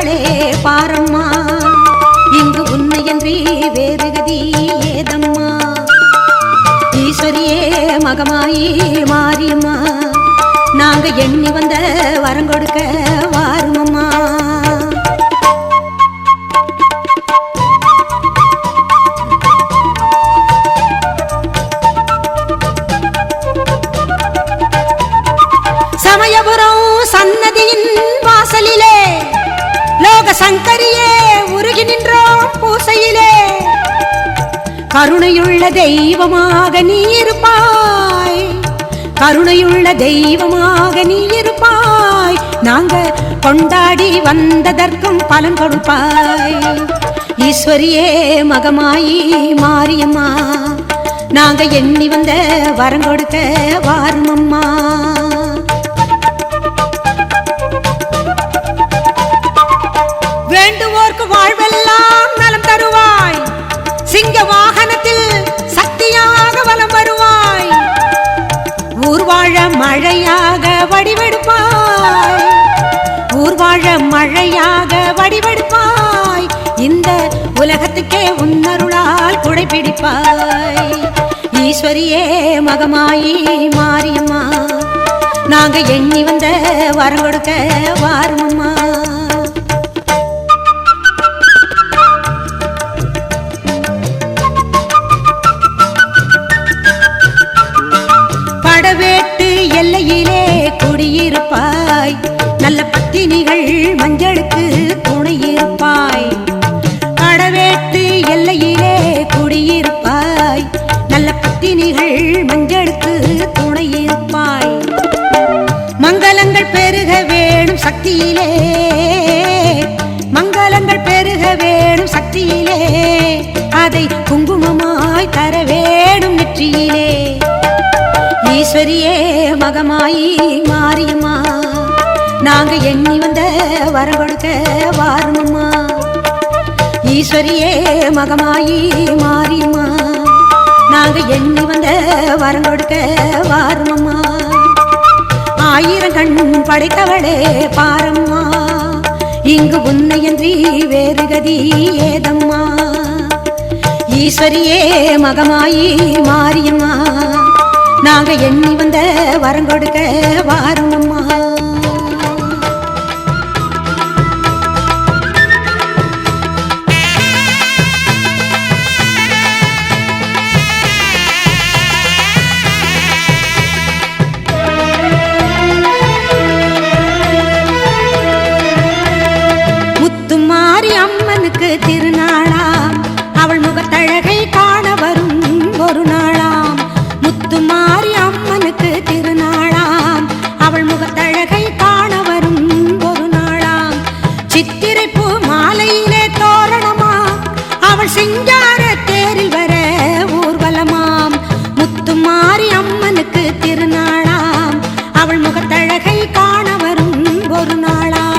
படைத்தவளே பாரம்மா, இங்கு உன்னையன்றி வேறு கதி ஏதம்மா. ஈஸ்வரியே மகமாயி மாரியம்மா, நாங்க எண்ணி வந்த வரங்கொடுக்க வாருமம்மா. சமயபுரம் சன்னதியின் வாசலிலே லோக சங்கரியே உருகி நின்றோம் பூசையிலே. கருணையுள்ள தெய்வமாக நீ இருப்பாய், கருணையுள்ள தெய்வமாக நீ இருப்பாய். நாங்க கொண்டாடி வந்ததற்கும் பலன் கொடுப்பாய். ஈஸ்வரியே மகமாயி மாரியம்மா, நாங்க எண்ணி வந்த வரம் கொடுக்க வாருமம்மா. வேண்டுவோர்க்கு வாழ்வெல்லாம் நலம் தருவாய், சிங்க வாகனத்தில் சக்தியாக வலம் வருவாய். ஊர்வாழ மழையாக வடிவெடுப்பாய், ஊர்வாழ மழையாக வடிவெடுப்பாய். இந்த உலகத்துக்கே உன்னருளால் குடைப்பிடிப்பாய். ஈஸ்வரியே மகமாயி மாரியம்மா, நாங்க எண்ணி வந்த வரம் கொடுக்க வாருமம்மா. படவேட்டு எல்லையிலே குடியிருப்பாய், நல்ல பத்தினிகள் மஞ்சளுக்கு துணையிருப்பாய். படவேட்டு எல்லையிலே குடியிருப்பாய், நல்ல பத்தினிகள் மஞ்சளுக்கு துணையிருப்பாய். மங்களங்கள் பெருக வேணும் சக்தியிலே, மங்களங்கள் பெருக வேணும் சக்தியிலே. அதை குங்குமமாய் தர வேணும் நெற்றியிலே. ஈஸ்வரியே மகமாயி மாரியம்மா, நாங்க எண்ணி வந்த வரம் கொடுக்க வாருமம்மா. ஈஸ்வரியே மகமாயி மாரியம்மா, நாங்க எண்ணி வந்த வரம் கொடுக்க வாருமம்மா. ஆயிரம் கண் படைத்தவளே பாரம்மா, இங்கு உன்னையன்றி வேறு கதி ஏதம்மா. ஈஸ்வரியே மகமாயி மாரியம்மா, நாங்க எண்ணி வந்த வரம் கொடுக்க வாருமம்மா. முத்துமாரி அம்மனுக்கு திருநாளாம், அவள் முகத்தழகை காண வரும் ஒரு நாளாம். முத்துமாரி அம்மனுக்கு திருநாளாம், அவள் முகத்தழகை காண வரும் ஒரு நாளாம். சித்திரை பூ மாலையிலே தோரணமா, அவள் சிங்கார தேரில் வர ஊர்வலமாம். முத்துமாரி அம்மனுக்கு திருநாளாம், அவள் முகத்தழகை காண வரும் ஒரு நாளாம்.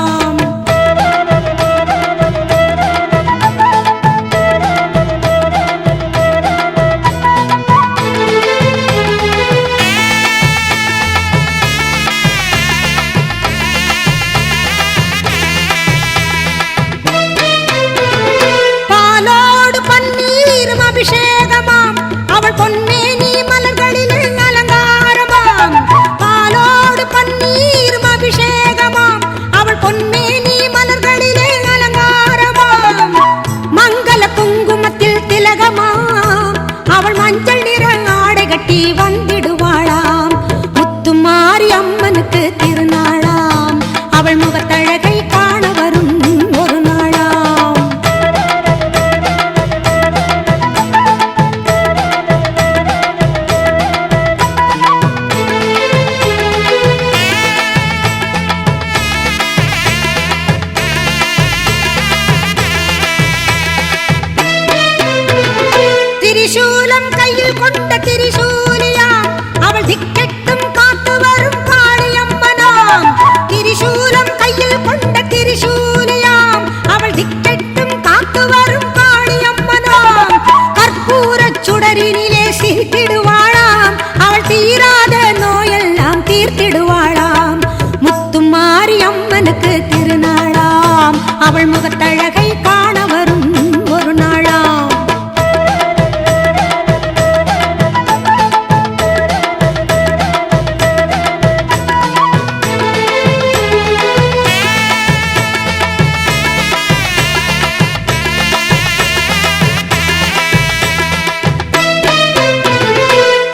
அபிஷேகமாம், அவள் பொன்னேனி மலர்களில் அலங்காரமாம். பாலோடு பன்னீரும் அபிஷேகமாம், அவள் பொன்னேனி மலர்களில் அலங்காரமாம். மங்கள குங்குமத்தில் திலகமாம், அவள் மஞ்சள் நிற ஆடை கட்டி வந்திடுவாளாம். முத்துமாரி அம்மனுக்கு திருநாளாம், அவள் முகத்தழகை காண வரும் ஒரு நாளாம். திரிசூலம் கையில் கொண்ட திரிசூலியா, அவள் திக்கெட்டும் காத்து வரும் காளியம்மனாம். திரிசூலம் கையில் கொண்ட திரிசூலியாம், அவள் திக்கெட்டும் காத்து வரும் காளியம்மனாம். கற்பூர சுடரினிலே சிரித்திடுவாளாம், அவள் தீராத நோயெல்லாம் தீர்த்திடுவாளாம். முத்துமாரி அம்மனுக்கு திருநாளாம், அவள் முகத்தழகை காண வரும் ஒரு நாளா.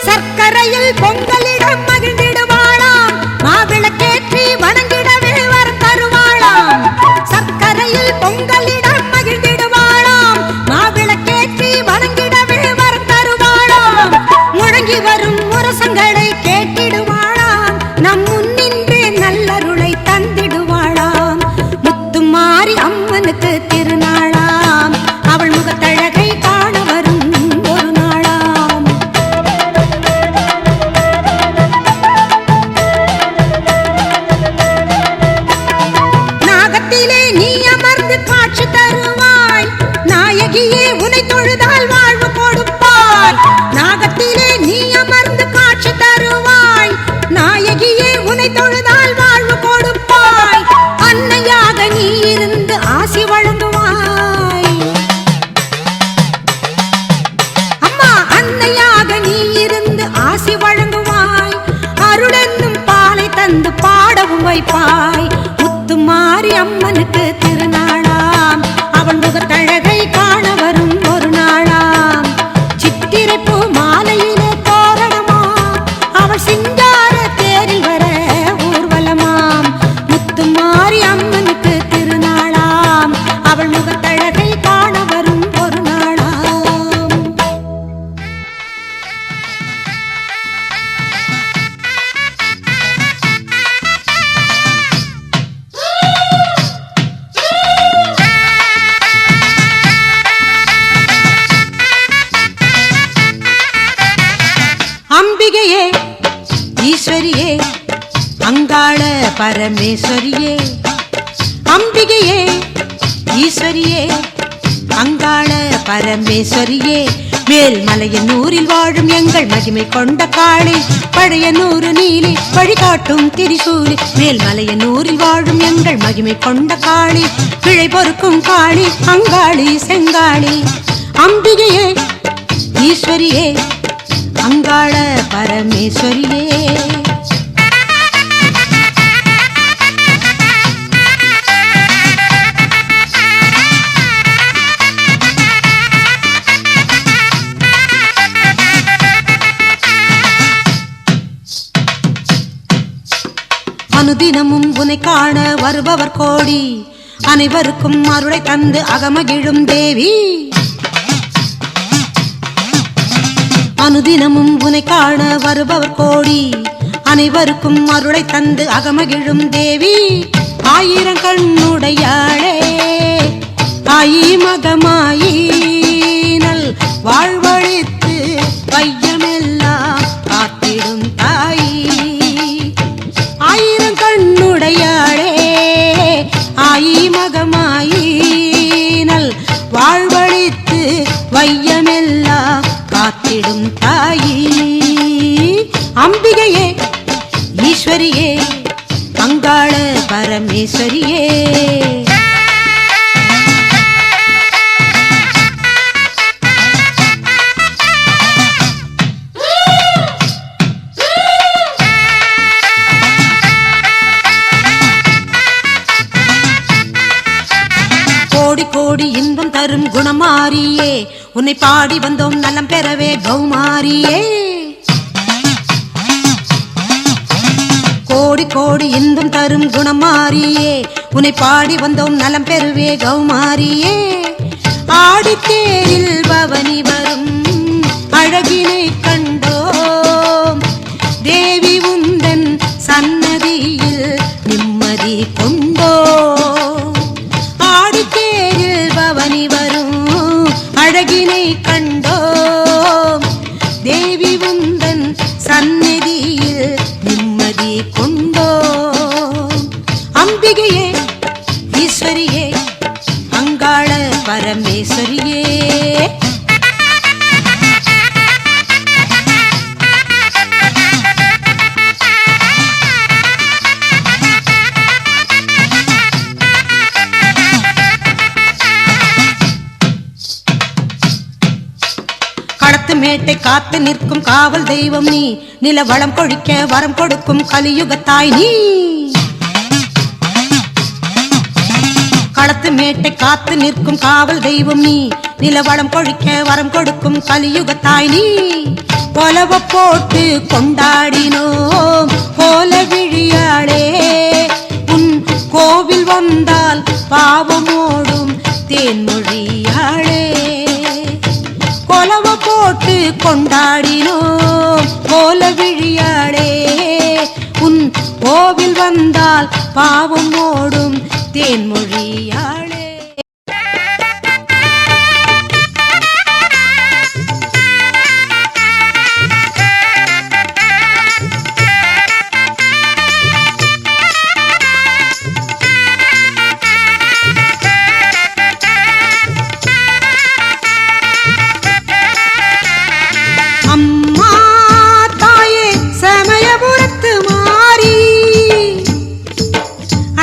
சர்க்கரையில் பொங்கலிடம் மகிழ்ந்திடுவாளாம், மாவிளக்கேற்றி வணங்கிடவே வரம் தருவாளாம். சர்க்கரையில் பொங்கலிடம் மகிழ்ந்திடுவாளாம், மாவிளக்கேற்றி வணங்கிடவே வரம் தருவாளாம். முழங்கி வரும் முரசங்களை கேட்டிடுவாளாம், நம் முன்னின்றே நல்லருளை தந்திடுவாளாம். முத்துமாரி அம்மனுக்கு திருநாளாம், அவள் முகத்தழகை காண வரும் ஒரு நாளாம். நாகத்திலே நீ அமர்ந்து காட்சி தருவாய், நாயகியே உனை தொழுதால் வாழ்வு கொடுப்பாய். நாகத்திலே நீ அமர்ந்து காட்சி தருவாய், நாயகியே உனை தொழுதால் வாழ்வு கொடுப்பாய். அன்னையாக நீ இருந்து ஆசி வழங்குவாய். அம்மா அன்னையாக நீ இருந்து ஆசி வழங்குவாய். அருளென்னும் பாலை தந்து பாடவும் வைப்பாய். முத்துமாரி அம்மனுக்கு திருநாளாம், அவள் முகத்தழகை காண வரும் ஒரு நாளாம். சித்திரை பூ மாலையிலே தோரணமா, அவள் சிங்கார தேரில் வர ஊர்வலமாம். முத்துமாரி அம்மனுக்கு திருநாளாம், அவள் முகத்தழகை காண வரும் ஒரு நாளாம். அம்பிகையே ஈஸ்வரியே அங்காள பரமேஸ்வரியே. அம்பிகையே ஈஸ்வரியே அங்காள பரமேஸ்வரியே. மேல்மலையனூரில் வாழும் எங்கள் மகிமை கொண்ட காளி, பழையனூறு நீலி வழிகாட்டும் திரிசூலி. மேல்மலையனூரில் வாழும் எங்கள் மகிமை கொண்ட காளி, பிழை பொறுக்கும் காளி அங்காளி செங்காளி. அம்பிகையே ஈஸ்வரியே அங்காள பரமேஸ்வரியே. அனுதினமும் உனை காண வருபவர் கோடி, அனைவருக்கும் அருளை தந்து அகமகிழும் தேவி. அனுதினமும் உனை காண வருபவர் கோடி, அனைவருக்கும் அருளை தந்து அகமகிழும் தேவி. ஆயிரம் கண்ணுடையாளே ஆயி மகமாயி, நல் வாழ்வழித்து வையமெல்லாம் காத்திடும் தாயி. ஆயிரம் கண்ணுடையாளே ஆயி மகமாயி, நல் வாழ்வழித்து வையமெல்லாம் காத்திடும் தாயி. அம்பிகையே ஈஸ்வரியே அங்காள பரமேஸ்வரியே. கோடி கோடி இன்பம் தரும் குணமாரியே, உன்னை பாடி வந்தோம் நலம் பெறவே கௌமாரியே. கோடி கோடி இன்பம் தரும் குணமாரியே, உன்னை பாடி வந்தோம் நலம் பெறுவே கௌமாரியே. ஆடித்தேரில் பவனி வரும் அழகினை கண்டோம், தேவி உந்தன் சன்னதியில் நிம்மதி கொண்டோம். ஆடித்தேரில் பவனி வரும் அழகினை கண்டோம், தேவி உந்தன் சந்நிதியில் நிம்மதி கொண்டோம். அம்பிகையே ஈஸ்வரியே அங்காள பரமேஸ்வரியே. களத்து மேட்டை காத்து நிற்கும் காவல் தெய்வம் நீ, நில வளம் கொழிக்க வரம் கொடுக்கும் கலியுகத்தாய் நீ. களத்து மேட்டை காத்து நிற்கும் காவல் தெய்வம் நீ, நில வளம் கொழிக்க வரம் கொடுக்கும் கலியுகத்தாய் நீ. கொலவ போட்டு கொண்டாடினோம் கோல விழியாளே, உன் கோவில் வந்தால் பாவமோடும் தேன்மொழியாளே. கொலவ போட்டு கொண்டாடினோம் கோல விழியாளே, உன் கோவில் வந்தால் பாவம் ஓடும் தேன்மொழியாளே.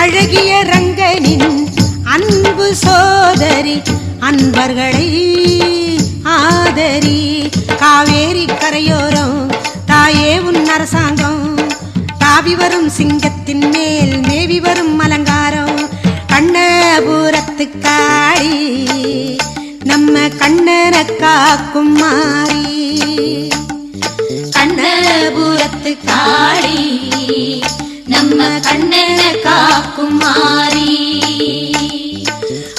அழகிய ரங்கனின் அன்பு சோதரி, அன்பர்களை ஆதரி. காவேரி கரையோரம் தாயே உன் அரசாங்கம், தாவி வரும் சிங்கத்தின் மேல் மேவி வரும் அலங்காரம். கண்ணபுரத்து காளி நம்ம கண்ணன காக்கும் மாறி, கண்ணபுரத்து காளி நம்ம கண்ணன காக்கும் மாறி.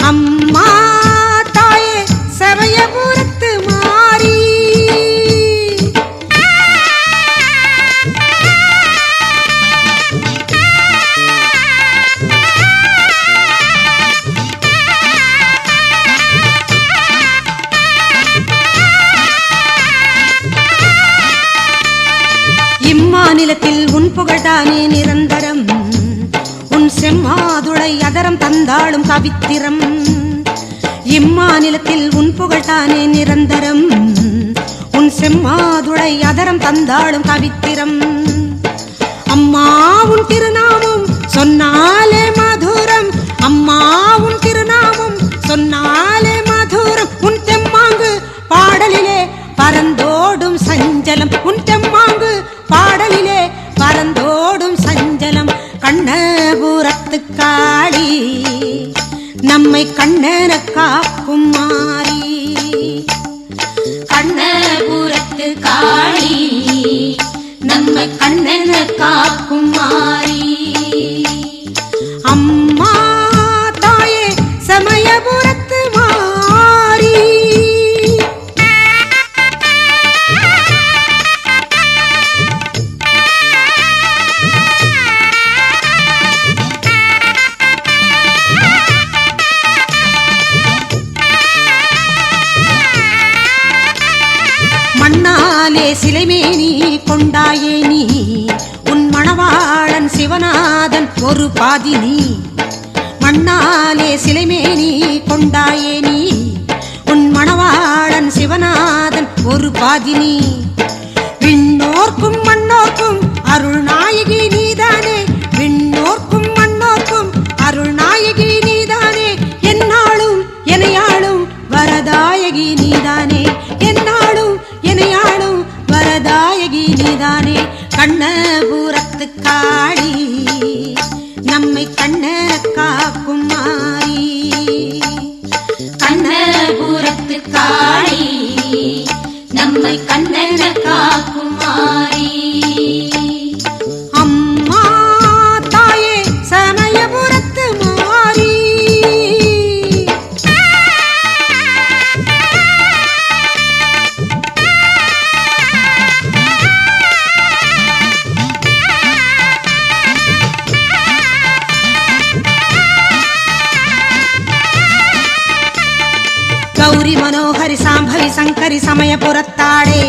அம்மா தாயே சமயபுரத்து மாறி. இம்மாநிலத்தில் உன் புகழ்தானே நிரந்தரம், உன் செம்மாதுளை அதரம் தந்தாளும் கவித்திரம். இம்மாநிலத்தில் உன் புகழ்தானே நிரந்தரம், உன் செம்மாதுளை அதரம் தந்தாளும் கவித்திரம். அம்மா உன் திருநாமம் சொன்னாலே மதுரம், அம்மா உன் திருநாமம் சொன்னாலே மதுரம். உன் தெம்மாங்கு பாடலிலே பரந்தோடும் சஞ்சலம், உன் தெம்மாங்கு பாடலிலே பரந்தோடும் சஞ்சலம். கண்ணபுரத்து காளி நம்மை கண்ணன காக்கும் மாறி, கண்ணபுரத்து காளி நம்மை கண்ணன காக்கும் மாறி. அம்மா தாயே சமயபுரத்து மாறி. மண்ணாலே சிலைமேனி கொண்டாயே நீ, உன் மணவாளன் சிவநாதன் ஒரு பாதி நீ. மண்ணாலே சிலைமேனி கொண்டாயே நீ, உன் மணவாளன் சிவநாதன் ஒரு பாதி நீ. விண்ணோர்க்கும் மண்ணோர்க்கும் அருள் நாயகி நீதானே, விண்ணோர்க்கும் மண்ணோர்க்கும் அருள் நாயகி நீதானே. என்னாலும் எனையாளும் வரதாயகி நீதானே, என்னாலும் எனையாளும் வரதாயகி நீதானே. கண்ணபுரத்து காளி நம்மை கண்ணன காக்கும் மாறி, கண்ணபுரத்து காளி நம்மை கண்ணன காக்கும் மாறி. அம்மா தாயே சமயபுரத்து மாறி. ಗೌರಿ ಮನೋಹರಿ ಸಾಂಭವಿ ಸಂಕರಿ ಸಮಯ ಪುರತ್ತಾಳೆ,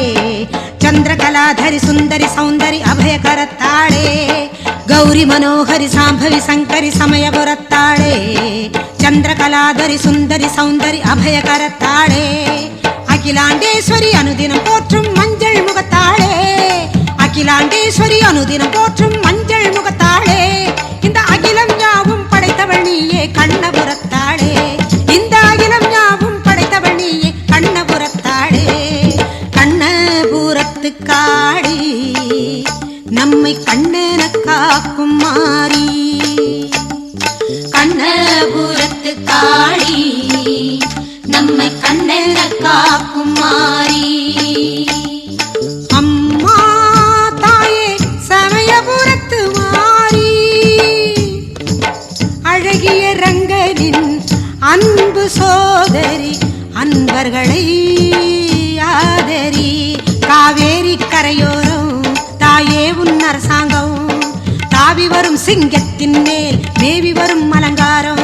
ಚಂದ್ರಕಲಾಧರಿ ಸುಂದರಿ ಸೌಂದರಿ ಅಭಯ ಕರತ್ತಾಳೆ. ಗೌರಿ ಮನೋಹರಿ ಸಾಂಭವಿ ಸಂಕರಿ ಸಮಯ ಪುರತ್ತಾಳೆ, ಚಂದ್ರಕಲಾಧರಿ ಸುಂದರಿ ಸೌಂದರಿ ಅಭಯ ಕರತ್ತಾಳೆ. அகிலாண்டேஸ்வரி அனுதினம் போற்றும் மஞ்சள் முகத்தாளே, அகிலாண்டேஸ்வரி அனுதினம் போற்றும் மஞ்சள் முகத்தாளே. இந்த அகிலம் யாவும் படைத்தவள் நீயே கண்ணபுரத்தாளே, இந்த அகிலம் யாவும் படைத்தவள் நீயே கண்ணபுரத்தாளே. கண்ண சமயபுரத்து காளி நம்மை கண்ணெல்ல காக்கும் மாறி. அம்மா தாயே சமயபுரத்து மாறி, அழகிய ரங்கனின் அன்பு சோதரி, அன்பர்களை ஆதரி. காவேரி கரையோரம் தாயே உன் அரசாங்கம், தாவி வரும் சிங்கத்தின் மேல் மேவி வரும் அலங்காரம்.